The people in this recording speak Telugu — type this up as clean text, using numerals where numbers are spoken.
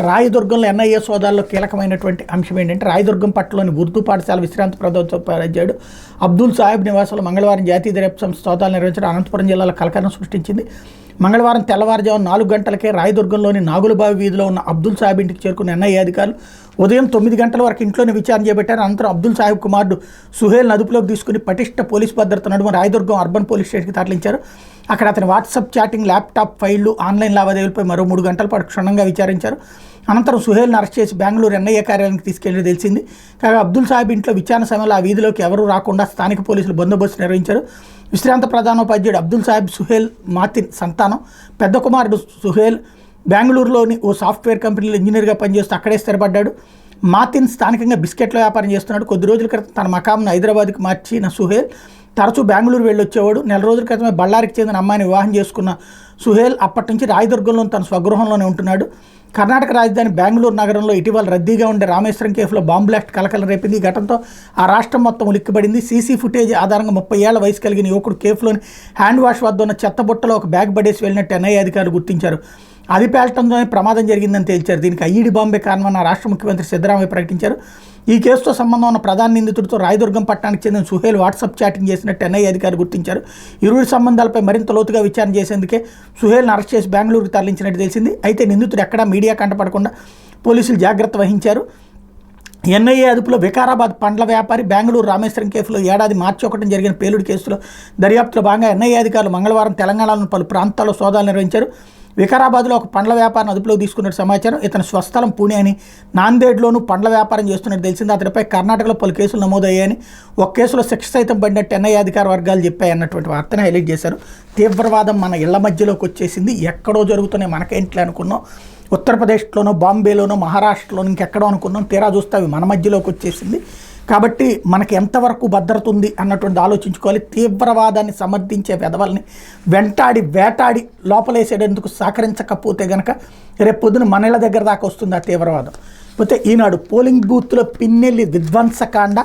రాయదుర్గంలో ఎన్ఐఏ సోదాల్లో కీలకమైనటువంటి అంశం ఏంటంటే రాయదుర్గం పట్టణంలోని ఉర్దూ పాఠశాల విశ్రాంతి ప్రధానోపాధ్యాయుడు అబ్దుల్ సాహెబ్ నివాసంలో మంగళవారం జాతీయ దర్యాప్తు సంస్థ సోదాలు నిర్వహించడం అనంతపురం జిల్లాలో కలకలం సృష్టించింది. మంగళవారం తెల్లవారుజాము 4 గంటలకే రాయదుర్గంలోని నాగులబావి వీధిలో ఉన్న అబ్దుల్ సాహెబ్ ఇంటికి చేరుకున్న ఎన్ఐఏ అధికారులు ఉదయం 9 గంటల వరకు ఇంట్లోనే విచారణ చేపట్టారు. అనంతరం అబ్దుల్ సాహెబ్ కుమారుడు సుహేల్ అదుపులోకి తీసుకుని పటిష్ట పోలీసు భద్రత నడుమ రాయదుర్గం అర్బన్ పోలీస్ స్టేషన్కి తరలించారు. అక్కడ అతని వాట్సాప్ చాటింగ్, ల్యాప్టాప్ ఫైళ్లు, ఆన్లైన్ లావాదేవీలపై మరో 3 గంటల పాటు క్షుణ్ణంగా విచారించారు. అనంతరం సుహేల్ని అరెస్ట్ చేసి బెంగళూరు ఎన్ఐఏ కార్యాలయానికి తీసుకెళ్లి తెలిసింది. కాగా అబ్దుల్ సాహెబ్ ఇంట్లో విచారణ సమయంలో ఆ వీధిలోకి ఎవరూ రాకుండా స్థానిక పోలీసులు బందోబస్తు నిర్వహించారు. విశ్రాంత ప్రధానోపాధ్యాయుడు అబ్దుల్ సాహెబ్ సుహేల్ మాతిన్ సంతానం. పెద్ద కుమారుడు సుహేల్ బెంగళూరులోని ఓ సాఫ్ట్వేర్ కంపెనీలో ఇంజనీర్గా పనిచేస్తూ అక్కడే స్థిరపడ్డాడు. మాతిన్ స్థానికంగా బిస్కెట్ల వ్యాపారం చేస్తున్నాడు. కొద్ది రోజుల క్రితం తన మకాంను హైదరాబాద్కి మార్చిన సుహేల్ తరచూ బెంగళూరు వెళ్ళొచ్చేవాడు. 4 రోజుల క్రితమే బళ్ళారికి చెందిన అమ్మాయిని వివాహం చేసుకున్న సుహేల్ అప్పటి నుంచి రాయదుర్గంలోని తన స్వగృహంలోనే ఉంటున్నాడు. కర్ణాటక రాజధాని బెంగళూరు నగరంలో ఇటీవల రద్దీగా ఉండే రామేశ్వరం కేఫ్లో బాంబు బ్లాస్ట్ కలకలం రేపింది. ఈ ఘటనతో ఆ రాష్ట్రం మొత్తం ఉలిక్కిపడింది. సీసీ ఫుటేజ్ ఆధారంగా 30 ఏళ్ల వయసు కలిగిన యువకుడు కేఫ్లోని హ్యాండ్ వాష్ వద్ద ఉన్న చెత్తబుట్టలో ఒక బ్యాగ్ పడేసి వెళ్ళినట్టు ఎన్ఐఏ అధికారులు గుర్తించారు. అది పేల్చడంతోనే ప్రమాదం జరిగిందని తేల్చారు. దీనికి ఐఈడీ బాంబే కారణమని రాష్ట్ర ముఖ్యమంత్రి సిద్ధరామయ్య ప్రకటించారు. ఈ కేసుతో సంబంధం ఉన్న ప్రధాన నిందితుడితో రాయదుర్గం పట్టణానికి చెందిన సుహేల్ వాట్సాప్ చాటింగ్ చేసినట్టు ఎన్ఐఏ అధికారులు గుర్తించారు. ఇరువురి సంబంధాలపై మరింత లోతుగా విచారణ చేసేందుకే సుహేల్ను అరెస్ట్ చేసి బెంగళూరుకు తరలించినట్టు తెలిసింది. అయితే నిందితుడు ఎక్కడా మీడియా కంటపడకుండా పోలీసులు జాగ్రత్త వహించారు. ఎన్ఐఏ అదుపులో వికారాబాద్ పండ్ల వ్యాపారి, బెంగళూరు రామేశ్వరం కేసులో ఏడాది మార్చి 1 జరిగిన పేలుడు కేసులో దర్యాప్తులో భాగంగా ఎన్ఐఏ అధికారులు మంగళవారం తెలంగాణలోని పలు ప్రాంతాల్లో సోదాలు నిర్వహించారు. వికారాబాద్లో ఒక పండ్ల వ్యాపారం అదుపులోకి తీసుకున్నట్టు సమాచారం. ఇతని స్వస్థలం పూణే అని, నాందేడ్లోనూ పండ్ల వ్యాపారం చేస్తున్నట్టు తెలిసింది. అతనిపై కర్ణాటకలో పలు కేసులు నమోదయ్యాయని, ఒక కేసులో శిక్ష సైతం పడినట్టు ఎన్ఐఏ అధికార వర్గాలు చెప్పాయన్నటువంటి వార్తను హైలైట్ చేశారు. తీవ్రవాదం మన ఇళ్ల మధ్యలోకి వచ్చేసింది, ఎక్కడో జరుగుతున్నాయి మనకేంట్లే అనుకున్నాం. ఉత్తరప్రదేశ్లోనో, బాంబేలోనో, మహారాష్ట్రలోనో ఇంకెక్కడో అనుకున్నాం. తీరా చూస్తే అవి మన మధ్యలోకి వచ్చేసింది. కాబట్టి మనకి ఎంతవరకు భద్రత ఉంది అన్నటువంటి ఆలోచించుకోవాలి. తీవ్రవాదాన్ని సమర్థించే వెధవల్ని వెంటాడి వేటాడి లోపలేసేటందుకు సహకరించకపోతే కనుక రేపు పొద్దున మన ఇళ్ళ దగ్గర దాకా వస్తుంది ఆ తీవ్రవాదం. పోతే ఈనాడు పోలింగ్ బూత్లో పిన్నెల్లి విధ్వంసకాండ.